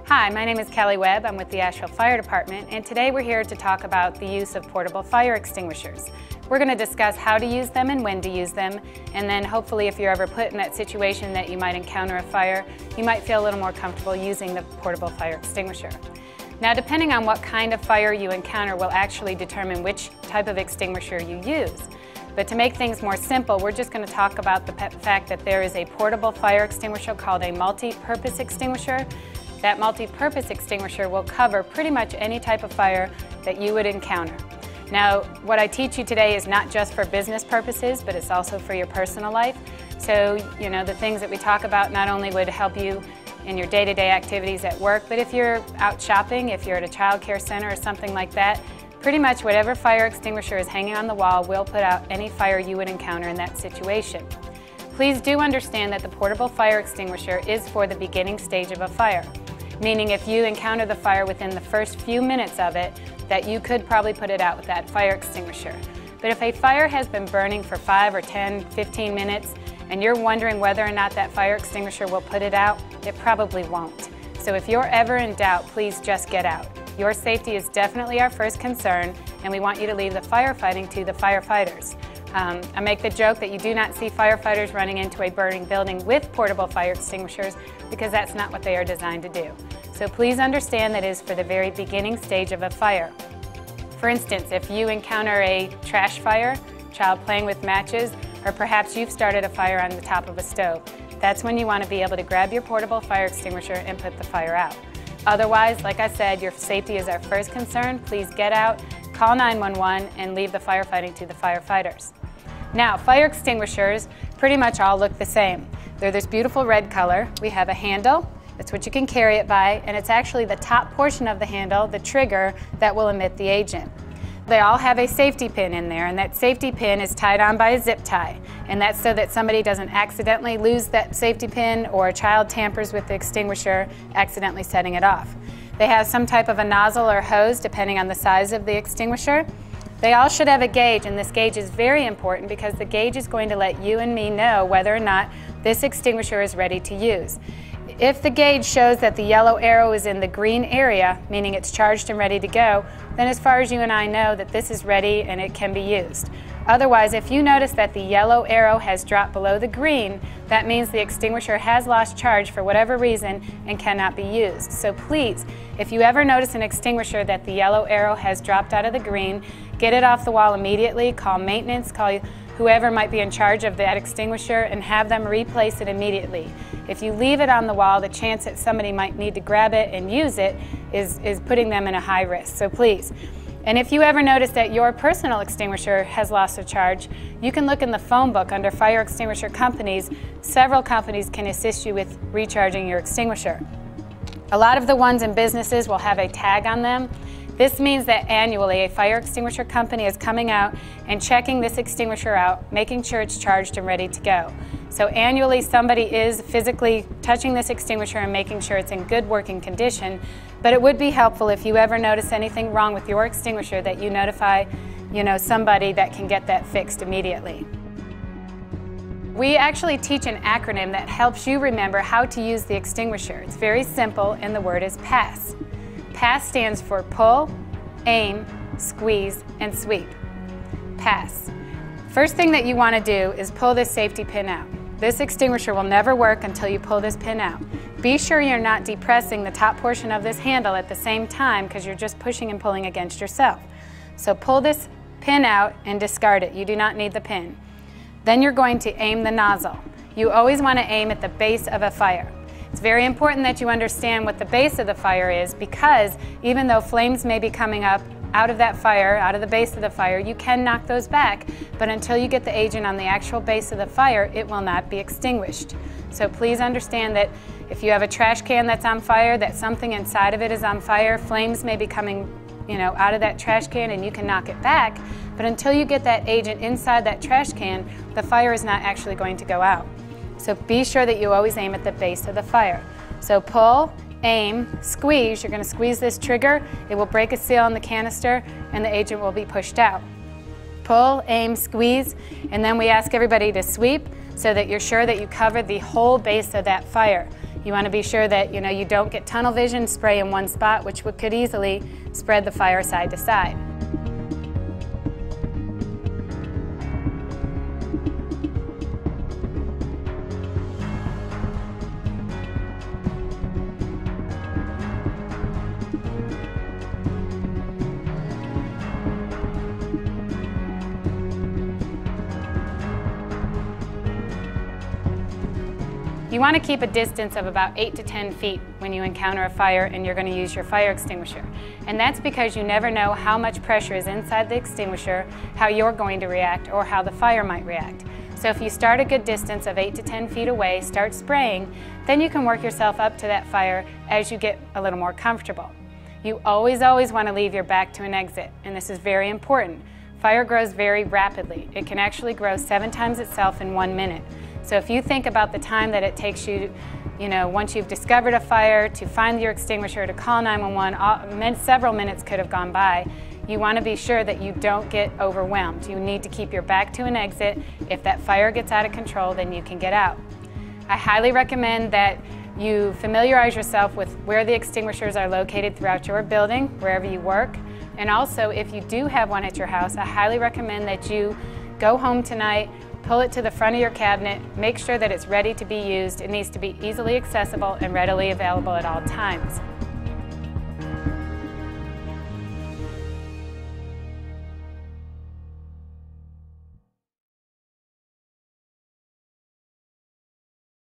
Hi, my name is Kelly Webb. I'm with the Asheville Fire Department, and today we're here to talk about the use of portable fire extinguishers. We're going to discuss how to use them and when to use them, and then hopefully if you're ever put in that situation that you might encounter a fire, you might feel a little more comfortable using the portable fire extinguisher. Now, depending on what kind of fire you encounter will actually determine which type of extinguisher you use. But to make things more simple, we're just going to talk about the fact that there is a portable fire extinguisher called a multi-purpose extinguisher. That multi-purpose extinguisher will cover pretty much any type of fire that you would encounter. Now, what I teach you today is not just for business purposes, but it's also for your personal life. So, the things that we talk about not only would help you in your day-to-day activities at work, but if you're out shopping, if you're at a child care center or something like that, pretty much whatever fire extinguisher is hanging on the wall will put out any fire you would encounter in that situation. Please do understand that the portable fire extinguisher is for the beginning stage of a fire, meaning if you encounter the fire within the first few minutes of it, that you could probably put it out with that fire extinguisher. But if a fire has been burning for 5 or 10, 15 minutes, and you're wondering whether or not that fire extinguisher will put it out, it probably won't. So if you're ever in doubt, please just get out. Your safety is definitely our first concern, and we want you to leave the firefighting to the firefighters. I make the joke that you do not see firefighters running into a burning building with portable fire extinguishers because that's not what they are designed to do. So please understand that it is for the very beginning stage of a fire. For instance, if you encounter a trash fire, child playing with matches, or perhaps you've started a fire on the top of a stove, that's when you want to be able to grab your portable fire extinguisher and put the fire out. Otherwise, like I said, your safety is our first concern. Please get out, call 911, and leave the firefighting to the firefighters. Now, fire extinguishers pretty much all look the same. They're this beautiful red color. We have a handle, that's what you can carry it by, and it's actually the top portion of the handle, the trigger, that will emit the agent. They all have a safety pin in there, and that safety pin is tied on by a zip tie, and that's so that somebody doesn't accidentally lose that safety pin or a child tampers with the extinguisher, accidentally setting it off. They have some type of a nozzle or hose depending on the size of the extinguisher. They all should have a gauge, and this gauge is very important because the gauge is going to let you and me know whether or not this extinguisher is ready to use. If the gauge shows that the yellow arrow is in the green area, meaning it's charged and ready to go, then as far as you and I know that this is ready and it can be used. Otherwise, if you notice that the yellow arrow has dropped below the green, that means the extinguisher has lost charge for whatever reason and cannot be used. So please, if you ever notice an extinguisher that the yellow arrow has dropped out of the green, get it off the wall immediately, call maintenance, call whoever might be in charge of that extinguisher, and have them replace it immediately. If you leave it on the wall, the chance that somebody might need to grab it and use it is putting them in a high risk, so please. And if you ever notice that your personal extinguisher has lost a charge, you can look in the phone book under fire extinguisher companies. Several companies can assist you with recharging your extinguisher. A lot of the ones in businesses will have a tag on them. This means that annually a fire extinguisher company is coming out and checking this extinguisher out, making sure it's charged and ready to go. So annually somebody is physically touching this extinguisher and making sure it's in good working condition, but it would be helpful if you ever notice anything wrong with your extinguisher that you notify, somebody that can get that fixed immediately. We actually teach an acronym that helps you remember how to use the extinguisher. It's very simple, and the word is PASS. PASS stands for pull, aim, squeeze, and sweep. PASS. First thing that you want to do is pull this safety pin out. This extinguisher will never work until you pull this pin out. Be sure you're not depressing the top portion of this handle at the same time because you're just pushing and pulling against yourself. So pull this pin out and discard it. You do not need the pin. Then you're going to aim the nozzle. You always want to aim at the base of a fire. It's very important that you understand what the base of the fire is because even though flames may be coming up out of that fire, out of the base of the fire, you can knock those back, but until you get the agent on the actual base of the fire, it will not be extinguished. So please understand that if you have a trash can that's on fire, that something inside of it is on fire, flames may be coming out of that trash can and you can knock it back, but until you get that agent inside that trash can, the fire is not actually going to go out. So be sure that you always aim at the base of the fire. So pull, aim, squeeze. You're going to squeeze this trigger. It will break a seal on the canister and the agent will be pushed out. Pull, aim, squeeze, and then we ask everybody to sweep so that you're sure that you cover the whole base of that fire. You want to be sure that you don't get tunnel vision, spray in one spot, which could easily spread the fire side to side. You want to keep a distance of about 8 to 10 feet when you encounter a fire and you're going to use your fire extinguisher. And that's because you never know how much pressure is inside the extinguisher, how you're going to react, or how the fire might react. So if you start a good distance of 8 to 10 feet away, start spraying, then you can work yourself up to that fire as you get a little more comfortable. You always want to leave your back to an exit, and this is very important. Fire grows very rapidly. It can actually grow 7 times itself in 1 minute. So if you think about the time that it takes you, once you've discovered a fire, to find your extinguisher, to call 911, several minutes could have gone by. You want to be sure that you don't get overwhelmed. You need to keep your back to an exit. If that fire gets out of control, then you can get out. I highly recommend that you familiarize yourself with where the extinguishers are located throughout your building, wherever you work. And also, if you do have one at your house, I highly recommend that you go home tonight, pull it to the front of your cabinet, make sure that it's ready to be used. It needs to be easily accessible and readily available at all times.